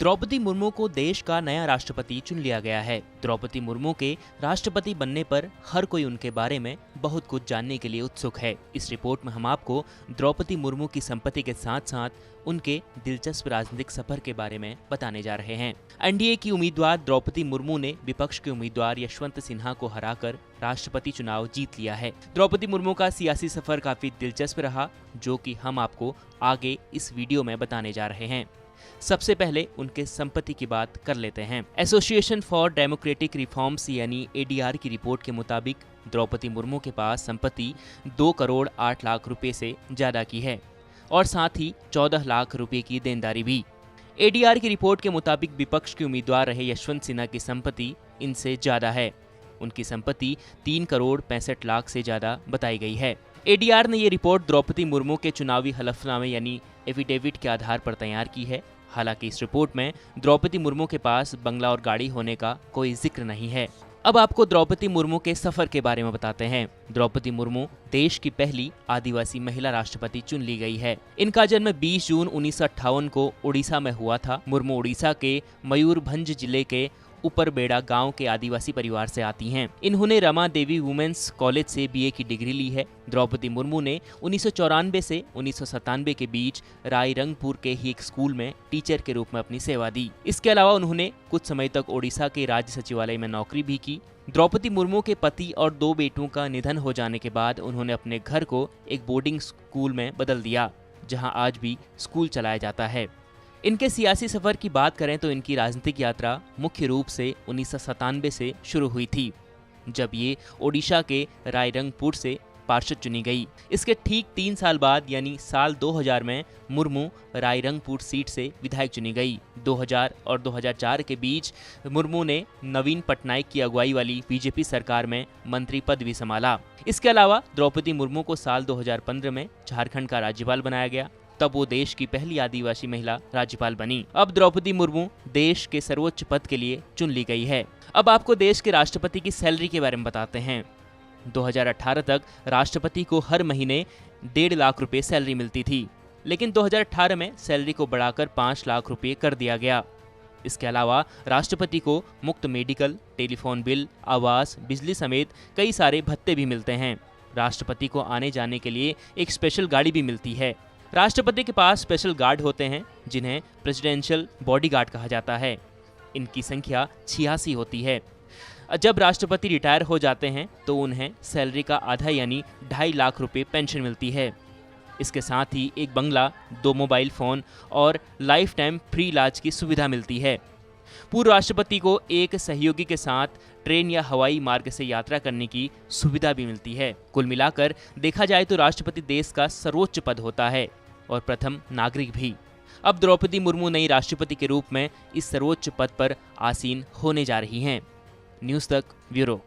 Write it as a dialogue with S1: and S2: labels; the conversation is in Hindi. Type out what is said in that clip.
S1: द्रौपदी मुर्मू को देश का नया राष्ट्रपति चुन लिया गया है। द्रौपदी मुर्मू के राष्ट्रपति बनने पर हर कोई उनके बारे में बहुत कुछ जानने के लिए उत्सुक है। इस रिपोर्ट में हम आपको द्रौपदी मुर्मू की संपत्ति के साथ साथ उनके दिलचस्प राजनीतिक सफर के बारे में बताने जा रहे हैं। एनडीए की उम्मीदवार द्रौपदी मुर्मू ने विपक्ष के उम्मीदवार यशवंत सिन्हा को हराकर राष्ट्रपति चुनाव जीत लिया है। द्रौपदी मुर्मू का सियासी सफर काफी दिलचस्प रहा, जो कि हम आपको आगे इस वीडियो में बताने जा रहे हैं। सबसे पहले उनके संपत्ति की बात कर लेते हैं। एसोसिएशन फॉर डेमोक्रेटिक रिफॉर्म्स यानी एडीआर की रिपोर्ट के मुताबिक द्रौपदी मुर्मू के पास संपत्ति 2 करोड़ 8 लाख रुपए से ज्यादा की है और साथ ही 14 लाख रुपए की देनदारी भी। एडीआर की रिपोर्ट के मुताबिक विपक्ष के उम्मीदवार रहे यशवंत सिन्हा की संपत्ति इनसे ज्यादा है। उनकी संपत्ति 3 करोड़ 65 लाख से ज्यादा बताई गई है। एडीआर ने ये रिपोर्ट द्रौपदी मुर्मू के चुनावी हलफनामे यानी एफिडेविट के आधार पर तैयार की है। हालांकि इस रिपोर्ट में द्रौपदी मुर्मू के पास बंगला और गाड़ी होने का कोई जिक्र नहीं है। अब आपको द्रौपदी मुर्मू के सफर के बारे में बताते हैं। द्रौपदी मुर्मू देश की पहली आदिवासी महिला राष्ट्रपति चुन ली गई है। इनका जन्म 20 जून 1958 को उड़ीसा में हुआ था। मुर्मू उड़ीसा के मयूरभंज जिले के ऊपरबेड़ा गांव के आदिवासी परिवार से आती हैं। इन्होंने रमा देवी वुमेन्स कॉलेज से बीए की डिग्री ली है। द्रौपदी मुर्मू ने 1994 से 1997 के बीच रायरंगपुर के ही एक स्कूल में टीचर के रूप में अपनी सेवा दी। इसके अलावा उन्होंने कुछ समय तक ओडिशा के राज्य सचिवालय में नौकरी भी की। द्रौपदी मुर्मू के पति और 2 बेटों का निधन हो जाने के बाद उन्होंने अपने घर को एक बोर्डिंग स्कूल में बदल दिया, जहाँ आज भी स्कूल चलाया जाता है। इनके सियासी सफर की बात करें तो इनकी राजनीतिक यात्रा मुख्य रूप से 1997 से शुरू हुई थी, जब ये ओडिशा के रायरंगपुर से पार्षद चुनी गई। इसके ठीक 3 साल बाद यानी साल 2000 में मुर्मू रायरंगपुर सीट से विधायक चुनी गई। 2000 और 2004 के बीच मुर्मू ने नवीन पटनायक की अगुवाई वाली बीजेपी सरकार में मंत्री पद भी संभाला। इसके अलावा द्रौपदी मुर्मू को साल 2015 में झारखंड का राज्यपाल बनाया गया। तब वो देश की पहली आदिवासी महिला राज्यपाल बनी। अब द्रौपदी मुर्मू देश के सर्वोच्च पद के लिए चुन ली गई है। अब आपको देश के राष्ट्रपति की सैलरी के बारे में बताते हैं। 2018 तक राष्ट्रपति को हर महीने 1.5 लाख रुपए सैलरी मिलती थी, लेकिन 2018 में सैलरी को बढ़ाकर 5 लाख रुपए कर दिया गया। इसके अलावा राष्ट्रपति को मुफ्त मेडिकल, टेलीफोन बिल, आवास, बिजली समेत कई सारे भत्ते भी मिलते हैं। राष्ट्रपति को आने जाने के लिए एक स्पेशल गाड़ी भी मिलती है। राष्ट्रपति के पास स्पेशल गार्ड होते हैं, जिन्हें प्रेसिडेंशियल बॉडीगार्ड कहा जाता है। इनकी संख्या 86 होती है। जब राष्ट्रपति रिटायर हो जाते हैं तो उन्हें सैलरी का आधा यानी 2.5 लाख रुपए पेंशन मिलती है। इसके साथ ही एक बंगला, 2 मोबाइल फोन और लाइफ टाइम फ्री इलाज की सुविधा मिलती है। पूर्व राष्ट्रपति को एक सहयोगी के साथ ट्रेन या हवाई मार्ग से यात्रा करने की सुविधा भी मिलती है। कुल मिलाकर देखा जाए तो राष्ट्रपति देश का सर्वोच्च पद होता है और प्रथम नागरिक भी। अब द्रौपदी मुर्मू नई राष्ट्रपति के रूप में इस सर्वोच्च पद पर आसीन होने जा रही हैं। न्यूज़ तक ब्यूरो।